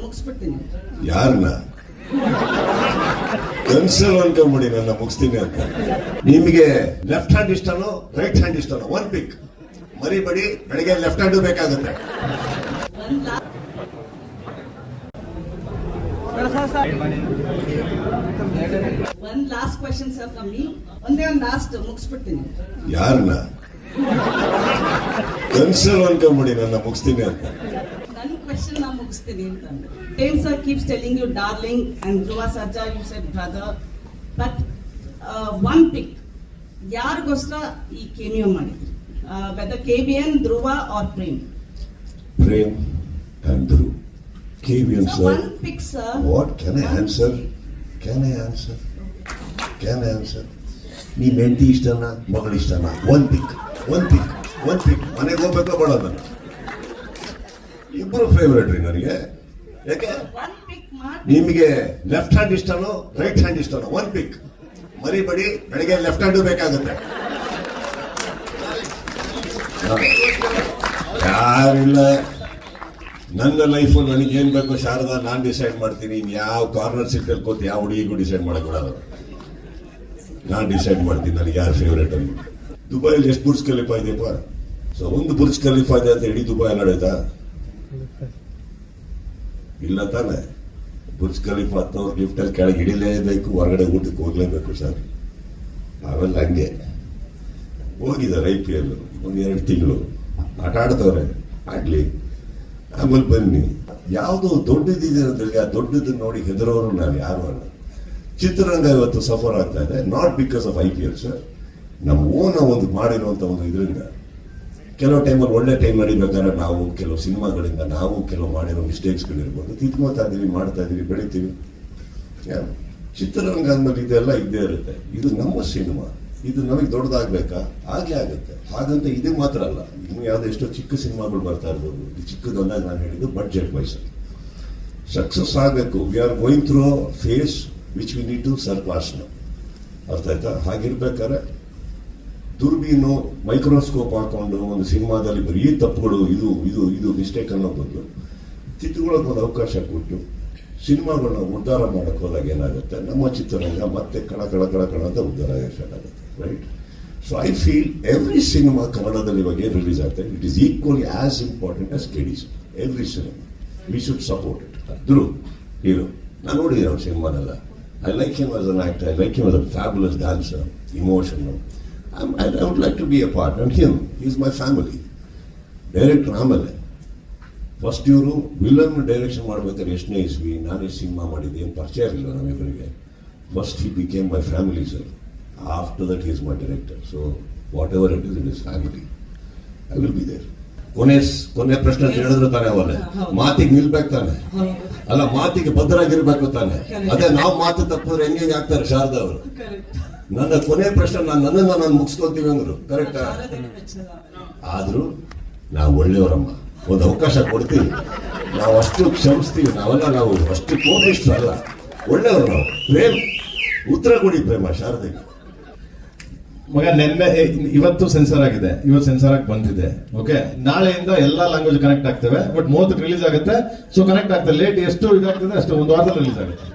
ಮುಗಿಸ್ಬಿಡ್ತೀನಿ. ಯಾರನ್ನ ಕನ್ಸಲ್ ಅನ್ಕೊಂಬಿಡಿ ನನ್ನ ಮುಗಿಸ್ತೀನಿ ಅಂತ. ನಿಮಗೆ ಲೆಫ್ಟ್ ಹ್ಯಾಂಡ್ ಇಷ್ಟನೋ ರೈಟ್ ಹ್ಯಾಂಡ್ ಇಷ್ಟನೋ ಒನ್ ಪಿಕ್ ಮರಿಬೇಡಿ. ಬೆಳಿಗ್ಗೆ ಲೆಫ್ಟ್ ಹ್ಯಾಂಡ್ ಬೇಕಾಗುತ್ತೆ. ಒಂದ್ ಲಾಸ್ಟ್ ಕ್ವೆಶ್ಚನ್ ಸರ್ ಕಮ್ಮಿ. ಒಂದೇ ಒಂದು ಲಾಸ್ಟ್ ಮುಗಿಸ್ಬಿಡ್ತೀನಿ. ಯಾರನ್ನ ಕನ್ಸಲ್ ಅನ್ಕೊಂಬಿಡಿ ನನ್ನ ಮುಗಿಸ್ತೀನಿ ಅಂತ. ನನ್ನ ಕ್ವೆಶ್ಚನ್ ನಾ ಮುಗಿಸ್ತೀನಿ ಅಂತ. James sir keeps telling you darling and Dhruva Sarja you said brother, but one pick ಯಾರಿಗೋಸ್ಕರ ಈ ಕೇಮಿಯೋ ಮಾಡಿದ್ರಿ? whether KBN, Dhruva or Prem? Prem and Dhruv. KBN so sir. One pick sir. What can I answer? Can I answer? ನೀವ್ ಹೆಂಡತಿ ಇಷ್ಟನಾ ಮಗಳು ಇಷ್ಟನಾ? One ಪಿಕ್ ಮನೆಗೆ ಹೋಗ್ಬೇಕೋ ಬೇಡ? ಇಬ್ಬರು ಫೇವ್ರೇಟ್ ರೀ ನನಗೆ. ಯಾಕೆ? ನಿಮಗೆ ಲೆಫ್ಟ್ ಹ್ಯಾಂಡ್ ಇಷ್ಟನೋ ರೈಟ್ ಹ್ಯಾಂಡ್ ಇಷ್ಟನೋ? ಒನ್ ಪಿಕ್ ಮರಿಬೇಡಿ. ಬೆಳಿಗ್ಗೆ ಲೆಫ್ಟ್ ಹ್ಯಾಂಡ್ ಬೇಕಾಗುತ್ತೆ. ಯಾರಿಲ್ಲ ನನ್ನ ಲೈಫಲ್ಲಿ ನನಗೆ ಏನ್ ಬೇಕೋ ಶಾರದಾ ನಾನ್ ಡಿಸೈಡ್ ಮಾಡ್ತೀನಿ. ಯಾವ ಕಾರ್ನರ್ ಸೀಟಲ್ಲಿ ಕೂತು ಯಾವ ಹುಡುಗಿಗೂ ಡಿಸೈಡ್ ಮಾಡಕ್ ಬಿಡಲ್ಲ. ನಾನ್ ಡಿಸೈಡ್ ಮಾಡ್ತೀನಿ ನನಗೆ ಯಾರು ಫೇವ್ರೇಟ್ ಅಂತ. ದುಬೈಲಿ ಎಷ್ಟು ಬುರ್ಜ್ ಖಲೀಫಾ ಇದೆಯಪ್ಪ? ಸೊ ಒಂದು ಬುರ್ಜ್ ಖಲೀಫಾ ಇದೆ ಅಂತ ಇಡೀ ದುಬೈ ನಡೆಯುತ್ತಾ? ಇಲ್ಲ ತಾನೆ. ಬುರ್ಜ್ ಖಲೀಫಾ ಹತ್ತವ್ರು ಲಿಫ್ಟಲ್ಲಿ ಕೆಳಗೆ ಹಿಡಿಲೇಬೇಕು, ಹೊರಗಡೆ ಊಟಕ್ಕೆ ಹೋಗ್ಲೇಬೇಕು ಸರ್. ಅವೆಲ್ಲ ಹಂಗೆ ಹೋಗಿದ್ದಾರೆ. IPL ಒಂದು 2 ತಿಂಗಳು ಆಟ ಆಡ್ತವ್ರೆ, ಆಡ್ಲಿ. ಆಮೇಲೆ ಬನ್ನಿ ಯಾವುದೋ ದೊಡ್ಡದಿದೆ ಅಂದ್ರೆ ಆ ದೊಡ್ಡದನ್ನ ನೋಡಿ ಹೆದರೋರು ನಾವು ಯಾರು ಅಲ್ಲ. ಚಿತ್ರರಂಗ ಇವತ್ತು ಸಫರ್ ಆಗ್ತಾ ಇದೆ, not because of IPL sir. ನಮ್ಮ ಓನ್ ಒಂದು ಮಾಡಿರುವಂತ ಒಂದು ಇದರಿಂದ ಕೆಲವು ಟೈಮಲ್ಲಿ ಒಳ್ಳೆ ಟೈಮ್ ನಡಿಬೇಕಾದ್ರೆ ನಾವು ಕೆಲವು ಸಿನಿಮಾಗಳಿಂದ ನಾವು ಕೆಲವು ಮಾಡಿರೋ ಮಿಸ್ಟೇಕ್ಸ್ಗಳಿರ್ಬೋದು ತಿದ್ಕೋತಾ ಇದೀವಿ, ಮಾಡ್ತಾ ಇದೀವಿ, ಬೆಳಿತೀವಿ. ಚಿತ್ರರಂಗ ಅಂದ್ಮೇಲೆ ಇದೆಲ್ಲ ಇದ್ದೇ ಇರುತ್ತೆ. ಇದು ನಮ್ಮ ಸಿನಿಮಾ, ಇದು ನಮಗೆ ದೊಡ್ಡದಾಗ್ಬೇಕಾ? ಹಾಗೆ ಆಗುತ್ತೆ. ಹಾಗಂತ ಇದು ಮಾತ್ರ ಅಲ್ಲ, ಇನ್ನು ಯಾವುದೋ ಎಷ್ಟೋ ಚಿಕ್ಕ ಸಿನಿಮಾಗಳು ಬರ್ತಾ ಇರ್ಬೋದು. ಇದು ಚಿಕ್ಕದಲ್ಲ, ನಾನು ಹೇಳಿದ್ದು ಬಡ್ಜೆಟ್ ವೈಸ್ ಸಕ್ಸಸ್ ಆಗಬೇಕು. We are going through phase which we need to surpass now. ಅರ್ಥ ಆಯ್ತಾ? ಹಾಗಿರ್ಬೇಕಾದ್ರೆ ದುರ್ಬೀನು ಮೈಕ್ರೋಸ್ಕೋಪ್ ಹಾಕೊಂಡು ಒಂದು ಸಿನಿಮಾದಲ್ಲಿ ಬರೀ ತಪ್ಪುಗಳು ಇದು ಇದು ಇದು ಮಿಸ್ಟೇಕ್ ಅನ್ನೋ ಬದಲು ತಿದ್ದುಕೊಳ್ಳೋಕೆ ಒಂದು ಅವಕಾಶ ಕೊಟ್ಟು ಸಿನಿಮಾಗಳನ್ನ ಉದ್ಧಾರ ಮಾಡಕ್ ಹೋದಾಗ ಏನಾಗುತ್ತೆ, ನಮ್ಮ ಚಿತ್ರರಂಗ ಮತ್ತೆ ಕಣ ಅಂತ ಉದ್ಧಾರ ಸ್ಟಾರ್ಟ್ ಆಗುತ್ತೆ. Right? So I feel every cinema ಕನ್ನಡದಲ್ಲಿ ಇವಾಗ ಏನು ರಿಲೀಸ್ ಆಗ್ತದೆ, it is equally as important as KDs. Every cinema we should support it. Dhruv hero, ನಾನು ನೋಡಿದ್ದೀನಿ ಅವ್ರ ಸಿನಿಮಾನೆಲ್ಲ. I like him as an actor, I like him as a fabulous dancer, emotional. I would like to be a part, and him, he is my family. Director ಆಮೇಲೆ first ಇವರು villain direction ಮಾಡ್ಬೇಕಾದ್ರೆ ಎಷ್ಟನೇ ಇಸ್ವಿ ನಾನು cinema ಮಾಡಿದ್ದೆ ಏನು ಪರಿಚಯ ಇರಲಿಲ್ಲ ನಮ್ಮಿಬ್ಬರಿಗೆ. First he became my family sir. After that he is my director. So whatever it is family, I will be there. ಕೊನೆ ಪ್ರಶ್ನೆ ಹೇಳಿದ್ರು ತಾನೆ, ಅವರೇ ಮಾತಿಗೆ ನಿಲ್ಬೇಕು ತಾನೆ, ಅಲ್ಲ ಮಾತಿಗೆ ಭದ್ರಾಗಿರ್ಬೇಕು ತಾನೆ. ಅದೇ ನಾವು ಮಾತು ತಪ್ಪಿದ್ರೆ ಹೆಂಗೆ ಆಗ್ತಾರೆ ಶಾರದಾ ಅವರು. ನನ್ನ ಕೊನೆ ಪ್ರಶ್ನೆ ನನ್ನನ್ನು ನಾನು ಮುಗಿಸ್ಕೊಳ್ತೀವಿ ಅಂದ್ರು. ಕರೆಕ್ಟಾ? ಆದ್ರೂ ನಾವು ಒಳ್ಳೆಯವರಮ್ಮ, ಒಂದು ಅವಕಾಶ ಕೊಡ್ತೀವಿ. ನಾವು ಅಷ್ಟು ಕ್ಷಮಿಸ್ತೀವಿ. ನಾವು ಅಷ್ಟು ಕೋಪಿಸ್ತು ಅಲ್ಲ, ಒಳ್ಳೆಯವರು ನಾವು. ಪ್ರೇಮ್ ಉತ್ತರ ಕೊಡಿ ಪ್ರೇಮ ಶಾರದೆಗೆ. ಮಗ ನೆನ್ನೆ ಇವತ್ತು ಸೆನ್ಸರ್ ಆಗಿದೆ, ಇವತ್ತು ಸೆನ್ಸರ್ ಆಗಿ ಬಂದಿದೆ. ಓಕೆ, ನಾಳೆಯಿಂದ ಎಲ್ಲಾ ಲ್ಯಾಂಗ್ವೇಜ್ ಕನೆಕ್ಟ್ ಆಗ್ತವೆ. ಬಟ್ 30 ರಿಲೀಸ್ ಆಗುತ್ತೆ. ಸೊ ಕನೆಕ್ಟ್ ಆಗ್ತದೆ. ಲೇಟ್ ಎಷ್ಟು ಇದಾಗ್ತದೆ ಅಷ್ಟು ಒಂದು ವಾರದಲ್ಲಿ ರಿಲೀಸ್ ಆಗುತ್ತೆ.